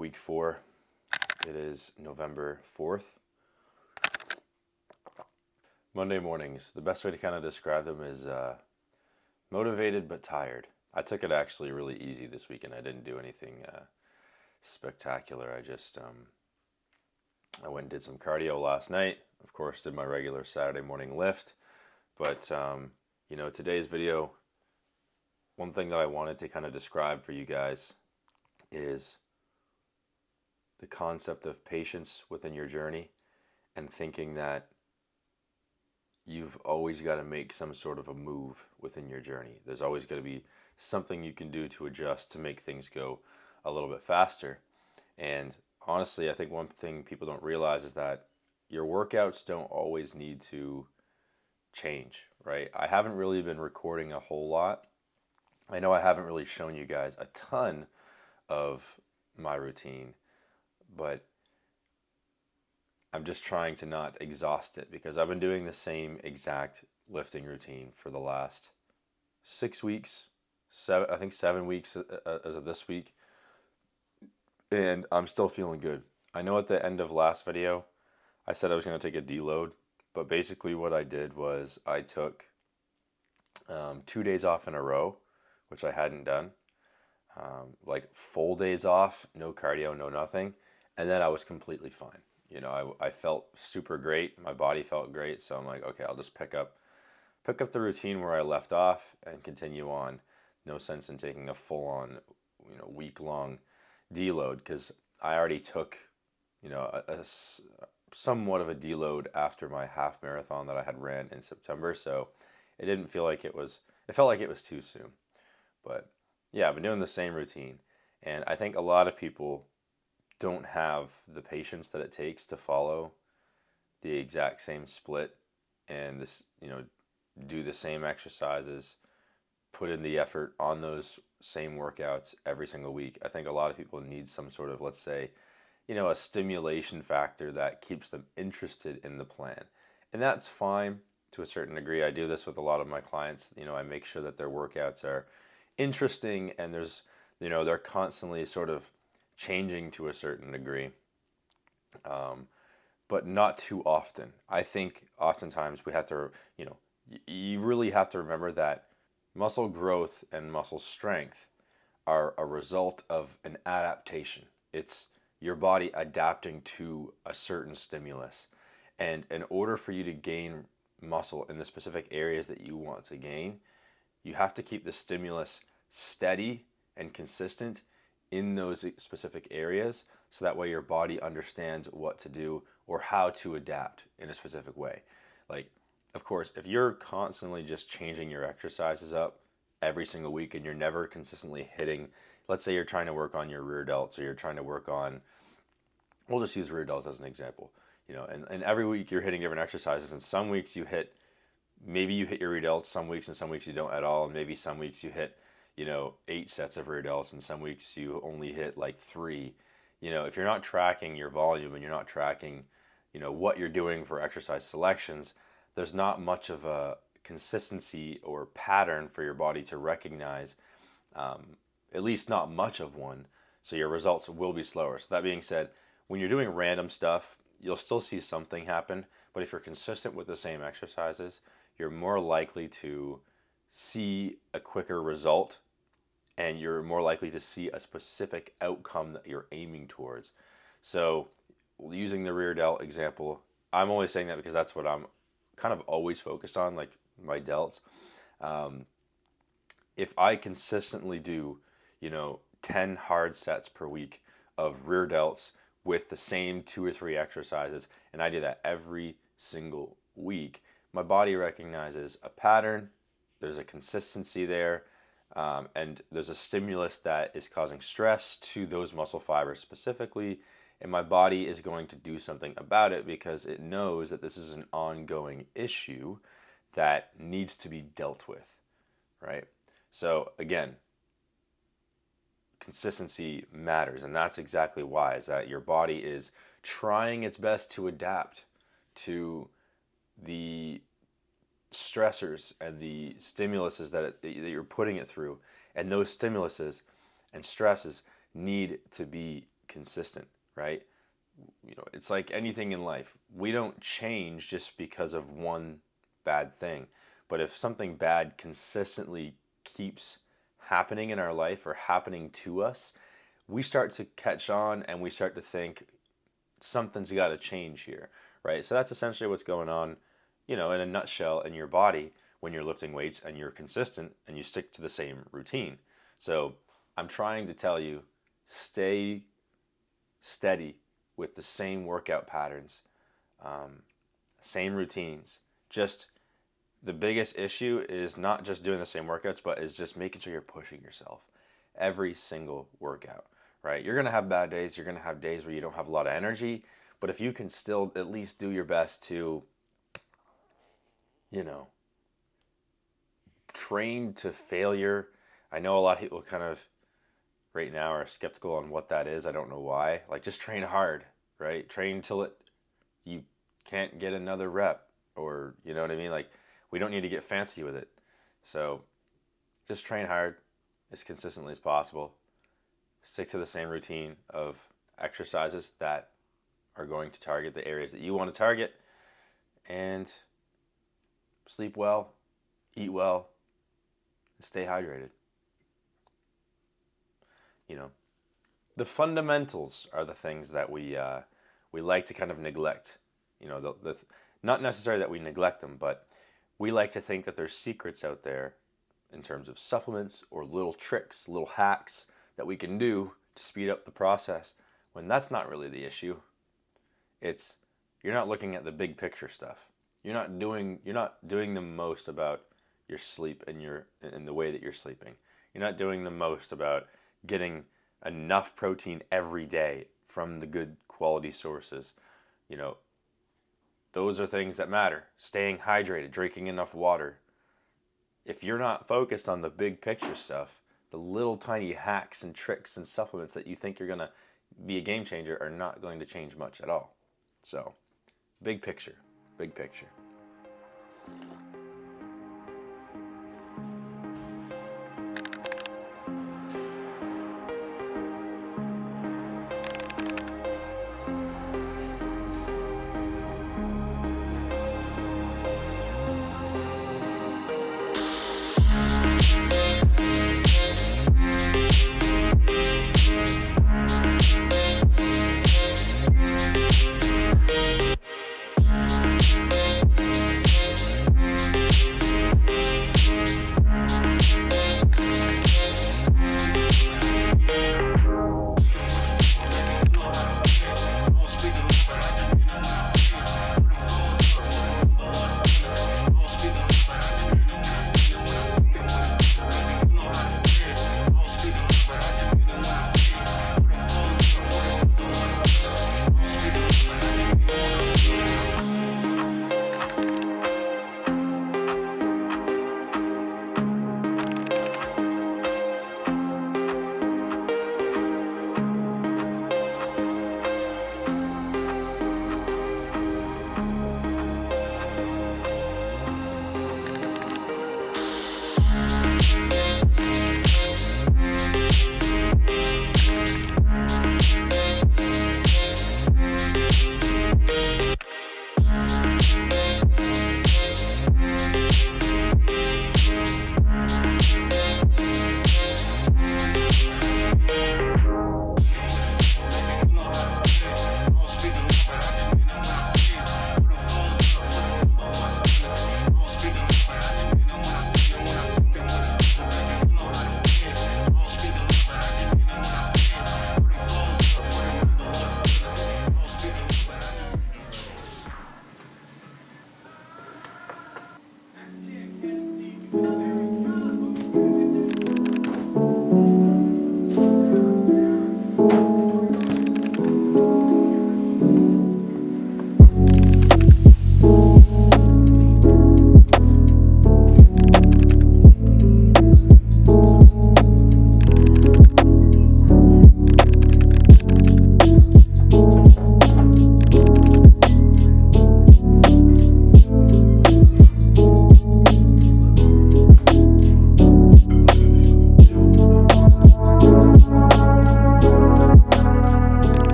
week 4. It is November 4th. Monday mornings, the best way to kind of describe them is motivated but tired. I took it actually really easy this weekend. I didn't do anything spectacular. I went and did some cardio last night. Of course, did my regular Saturday morning lift. But, today's video, one thing that I wanted to kind of describe for you guys is the concept of patience within your journey and thinking that you've always got to make some sort of a move within your journey. There's always got to be something you can do to adjust to make things go a little bit faster. And honestly, I think one thing people don't realize is that your workouts don't always need to change, right? I haven't really been recording a whole lot. I know I haven't really shown you guys a ton of my routine, but I'm just trying to not exhaust it because I've been doing the same exact lifting routine for the last 6 weeks, 7 weeks as of this week, and I'm still feeling good. I know at the end of last video, I said I was going to take a deload, but basically what I did was I took 2 days off in a row, which I hadn't done, like full days off, no cardio, no nothing, and then I was completely fine. I felt super great. My body felt great, so I'm like, okay, I'll just pick up the routine where I left off and continue on. No sense in taking a full-on, week-long deload because I already took, somewhat of a deload after my half marathon that I had ran in September, so it didn't feel like it felt like it was too soon. But yeah, I've been doing the same routine, and I think a lot of people don't have the patience that it takes to follow the exact same split and do the same exercises, put in the effort on those same workouts every single week. I think a lot of people need some sort of, let's say, a stimulation factor that keeps them interested in the plan. And that's fine to a certain degree. I do this with a lot of my clients. I make sure that their workouts are interesting and they're constantly sort of changing to a certain degree, but not too often. I think oftentimes we have to, you really have to remember that muscle growth and muscle strength are a result of an adaptation. It's your body adapting to a certain stimulus. And in order for you to gain muscle in the specific areas that you want to gain, you have to keep the stimulus steady and consistent in those specific areas so that way your body understands what to do or how to adapt in a specific way. Like, of course, if you're constantly just changing your exercises up every single week and you're never consistently hitting, let's say you're trying to work on your rear delts or you're trying to work on, we'll just use rear delts as an example, and every week you're hitting different exercises, and some weeks maybe you hit your rear delts some weeks, and some weeks you don't at all, and maybe some weeks you hit 8 sets of rear delts, and some weeks you only hit like 3. If you're not tracking your volume and you're not tracking, what you're doing for exercise selections, there's not much of a consistency or pattern for your body to recognize, at least not much of one, so your results will be slower. So that being said, when you're doing random stuff, you'll still see something happen, but if you're consistent with the same exercises, you're more likely to see a quicker result and you're more likely to see a specific outcome that you're aiming towards. So using the rear delt example, I'm only saying that because that's what I'm kind of always focused on, like my delts. If I consistently do, 10 hard sets per week of rear delts with the same 2 or 3 exercises, and I do that every single week, my body recognizes a pattern, there's a consistency there, and there's a stimulus that is causing stress to those muscle fibers specifically, and my body is going to do something about it because it knows that this is an ongoing issue that needs to be dealt with, right? So again, consistency matters, and that's exactly why, is that your body is trying its best to adapt to the stressors and the stimuluses that you're putting it through, and those stimuluses and stresses need to be consistent, right? It's like anything in life. We don't change just because of one bad thing. But if something bad consistently keeps happening in our life or happening to us, we start to catch on and we start to think something's got to change here, right? So that's essentially what's going on, in a nutshell in your body when you're lifting weights and you're consistent and you stick to the same routine. So I'm trying to tell you, stay steady with the same workout patterns, same routines. Just the biggest issue is not just doing the same workouts, but is just making sure you're pushing yourself every single workout, right? You're going to have bad days. You're going to have days where you don't have a lot of energy. But if you can still at least do your best to, train to failure. I know a lot of people kind of right now are skeptical on what that is. I don't know why. Like, just train hard, right? Train till you can't get another rep, or you know what I mean? Like, we don't need to get fancy with it. So just train hard as consistently as possible. Stick to the same routine of exercises that are going to target the areas that you want to target, and sleep well, eat well, and stay hydrated. The fundamentals are the things that we like to kind of neglect. Not necessarily that we neglect them, but we like to think that there's secrets out there in terms of supplements or little tricks, little hacks that we can do to speed up the process, when that's not really the issue. It's, you're not looking at the big picture stuff. You're not doing the most about your sleep and the way that you're sleeping. You're not doing the most about getting enough protein every day from the good quality sources. Those are things that matter. Staying hydrated, drinking enough water. If you're not focused on the big picture stuff, the little tiny hacks and tricks and supplements that you think you're going to be a game changer are not going to change much at all. So, big picture, big picture.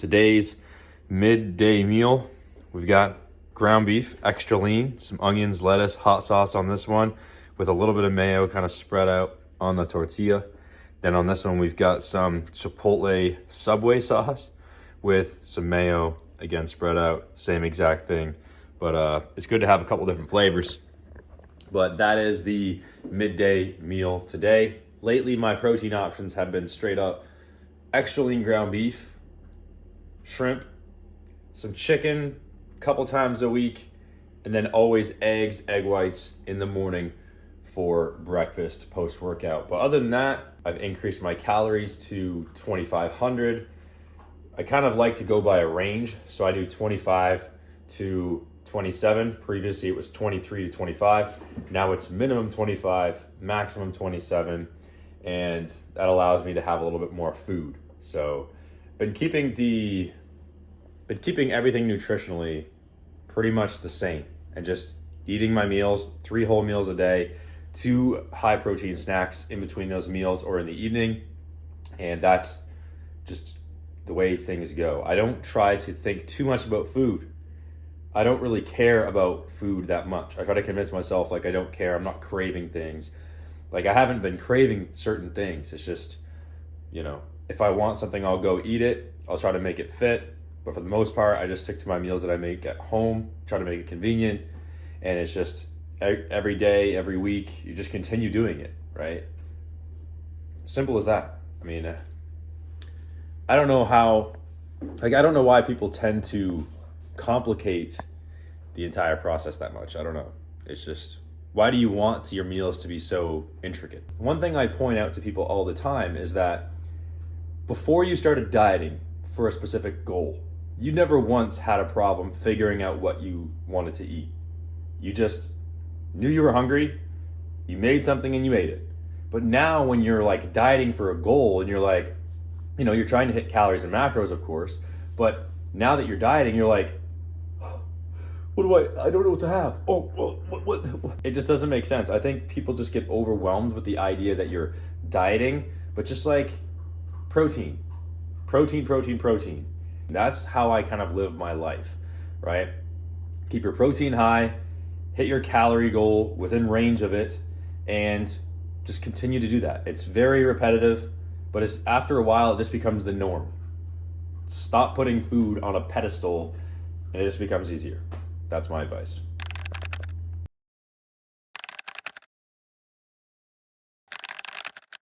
today's midday meal, we've got ground beef, extra lean, some onions, lettuce, hot sauce on this one with a little bit of mayo kind of spread out on the tortilla. Then on this one, we've got some Chipotle Subway sauce with some mayo, again, spread out, same exact thing. But it's good to have a couple different flavors. But that is the midday meal today. Lately, my protein options have been straight up extra lean ground beef, shrimp, some chicken a couple times a week, and then always eggs, egg whites in the morning for breakfast post-workout. But other than that, I've increased my calories to 2,500. I kind of like to go by a range, so I do 25 to 27. Previously, it was 23 to 25. Now it's minimum 25, maximum 27, and that allows me to have a little bit more food. So, been keeping everything nutritionally pretty much the same, and just eating my meals, 3 whole meals a day, 2 high protein snacks in between those meals or in the evening, and that's just the way things go. I don't try to think too much about food. I don't really care about food that much. I try to convince myself like I don't care. I'm not craving things. Like I haven't been craving certain things. It's just, if I want something, I'll go eat it. I'll try to make it fit. But for the most part, I just stick to my meals that I make at home, try to make it convenient. And it's just every day, every week, you just continue doing it, right? Simple as that. I mean, I don't know why people tend to complicate the entire process that much. I don't know. It's just, why do you want your meals to be so intricate? One thing I point out to people all the time is that before you started dieting for a specific goal, you never once had a problem figuring out what you wanted to eat. You just knew you were hungry, you made something and you ate it. But now when you're like dieting for a goal and you're like, you're trying to hit calories and macros, of course, but now that you're dieting, you're like, I don't know what to have. What? It just doesn't make sense. I think people just get overwhelmed with the idea that you're dieting, but just like protein. That's how I kind of live my life, right? Keep your protein high, hit your calorie goal within range of it, and just continue to do that. It's very repetitive, but after a while, it just becomes the norm. Stop putting food on a pedestal, and it just becomes easier. That's my advice.